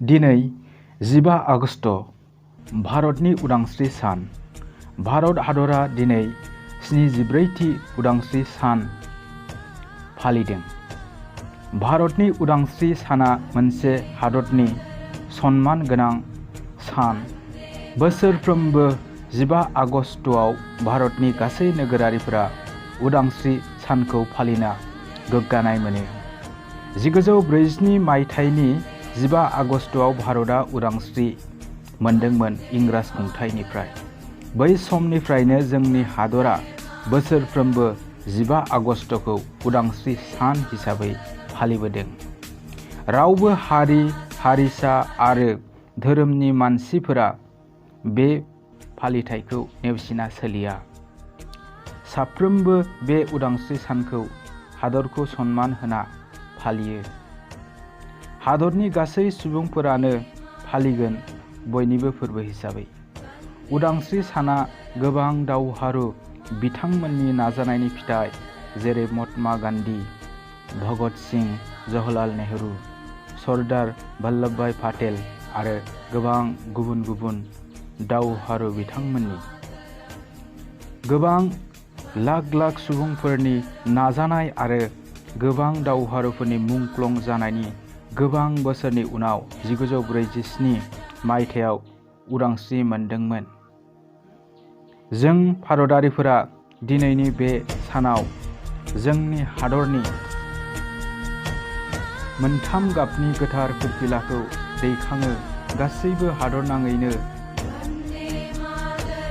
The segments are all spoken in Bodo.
दिनै 15 आगस्ट भारतनि उदांस्रि सान। भारत हादरा दिनै 74थि उदांस्रि सान फालिदों। भारतनि उदांस्रि साना मोनसे हादरनि सनमान गोनां सान। बोसोरफ्रोमबो 15 आगस्टआव भारतनि गासै नोगोरारिफोरा उदांस्रि सानखौ फालिना गोग्गानाय मोनो। 1947 मायथाइनि 15 आगस्टआव भारतआ उदांस्रि मोनदोंमोन इंराज खुंथायनिफ्राय। बै समनिफ्रायनो जोंनि हादरा बोसोरफ्रोमबो 15 आगस्टखौ उदांस्रि सान हिसाबै फालिबोदों। रावबो हारि हारिसा आरो धोरोमनि मानसिफोरा बे फालिथायखौ नेवसिना सोलिया। साफ्रोमबो बे उदांस्रि सानखौ हादरखौ सनमान होना फालियो। हादरनि गासै सुबुंफोरानो फालिगोन बयनिबो फोरबो हिसाबै। उदांस्रि साना गोबां दावहारु बिथांमोननि नाजानायनि फिथाइ, जेरै महात्मा गान्धी, भगत सिं, जवाहरलाल नेहरू, सरदार वल्लभभाई पेटेल आरो गोबां गुबुन गुबुन दावहारु बिथांमोननि गोबां लाख लाख सुबुंफोरनि नाजानाय आरो गोबां दावहारुफोरनि मुंख्लं जानायनि गोबां बोसोरनि उनाव 1947 मायथाइयाव उदांस्रि मोनदोंमोन। जों भारतारिफोरा दिनैनि बे सानाव जोंनि हादरनि मोनथाम गाबनि गोथार फिरफिलाखौ दैखाङो। गासैबो हादरनाङैनो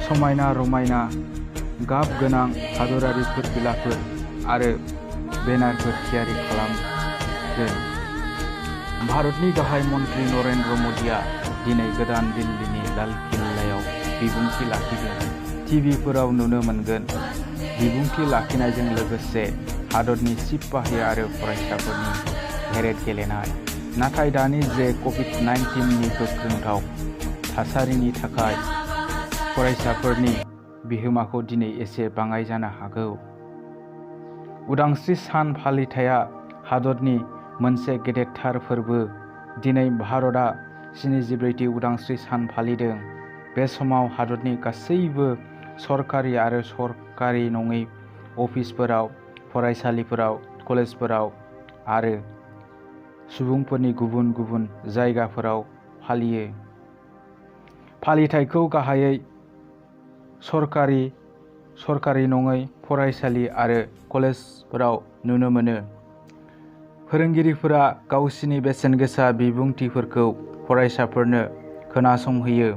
समायना रमायना गाब गोनां हादरारि फिरफिलाफोर आरो बेनारफोर थियारि खालामगोन। भारतनि गाहाय मन्त्रि नरेन्द्र मदिया दिनै गोदान दिल्लीनि लाल किल्लायाव बिबुंथि लाखिगोन। टिभिफोराव नुनो मोनगोन। बिबुंथि लाखिनायजों लोगोसे हादरनि सिपाहि आरो फरायसाफोरनि पेरेड गेलेनाय। नाथाय दानि जे कभिड-19नि गोख्रोंथाव थासारिनि थाखाय फरायसाफोरनि बिहोमाखौ दिनै एसे बाङाइ जानो हागौ। उदांस्रि सान फालिथाया हादरनि मोनसे गेदेरथार फोरबो। दिनै भारतआ 74थि उदांस्रि सान फालिदों। बे समाव हादरनि गासैबो सरकारि आरो सरकारि नङै अफिसफोराव, फरायसालिफोराव, कलेजफोराव आरो सुबुंफोरनि गुबुन गुबुन जायगाफोराव फालियो। फालिथायखौ गाहायै सरकारि, सरकारि नङै फरायसालि आरो कलेजफोराव नुनो मोनो। फोरोंगिरिफोरा गावसिनि बेसेनगोसा बिबुंथिफोरखौ फरायसाफोरनो खोनासंहोयो।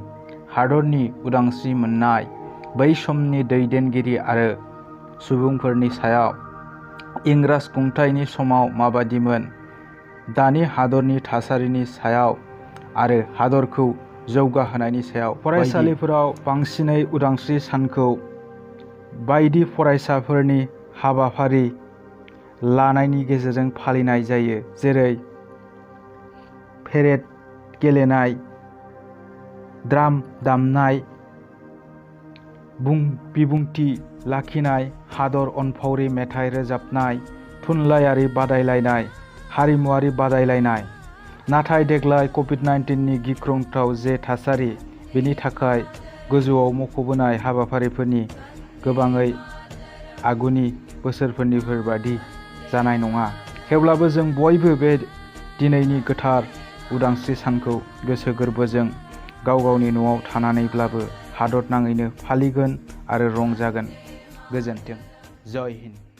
हादरनि उदांस्रि मोननाय बै समनि दैदेनगिरि आरो सुबुंफोरनि सायाव इंराज खुंथायनि समाव माबादिमोन, दानि हादरनि थासारिनि सायाव आरो हादरखौ जौगाहोनायनि सायाव फरायसालिफोराव बांसिनै उदांस्रि सानखौ बायदि फरायसाफोरनि हाबाफारि लानायनि गेजेरजों फालिनाय जायो, जेरै पेरेड गेलेनाय, ड्राम दामनाय, बिबुंथि लाखिनाय, हादर अनफावरि मेथाइ रोजाबनाय, थुनलाइयारि बादायलायनाय, हारिमुआरि बादायलायनाय। नाथाय देग्लाय कभिड-19नि गिख्रंथाव जे थासारि, बेनि थाखाय गोजौआव मख'बोनाय हाबाफारिफोरनि गोबाङै आगुनि बोसोरफोरनिफोरबादि जानाय नङा। थेवब्लाबो जों बयबो बे दिनैनि गोथार उदांस्रि सानखौ गोसो गोरबोजों गाव गावनि न'आव थानानैब्लाबो हादर नाङैनो फालिगोन आरो रंजागोन। गोजोन्थों। जय हिन्द।